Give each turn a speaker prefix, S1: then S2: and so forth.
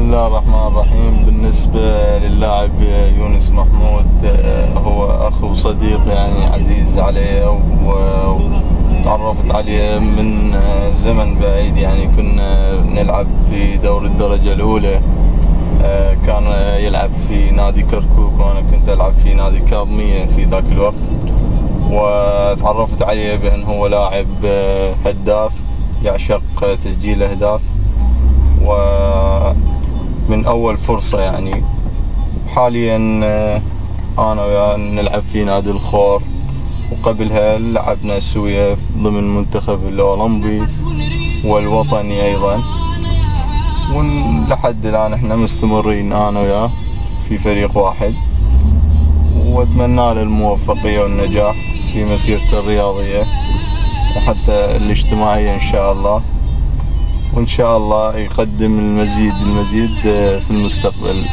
S1: الله الرحمن الرحيم. بالنسبة للاعب يونس محمود، هو أخ وصديق يعني عزيز علي، وتعرفت عليه من زمن بعيد. يعني كنا نلعب في دوري الدرجة الأولى، كان يلعب في نادي كركوك وأنا كنت ألعب في نادي كاظمية في ذاك الوقت. وتعرفت عليه بأن هو لاعب هداف يعشق تسجيل أهداف، ومن أول فرصة يعني. حاليا أنا وياه نلعب في نادي الخور، وقبلها لعبنا سويا ضمن المنتخب الأولمبي والوطني أيضا. ولحد الآن احنا مستمرين أنا وياه في فريق واحد، وأتمنى له الموفقية والنجاح في مسيرته الرياضية وحتى الاجتماعية إن شاء الله، وإن شاء الله يقدم المزيد في المستقبل.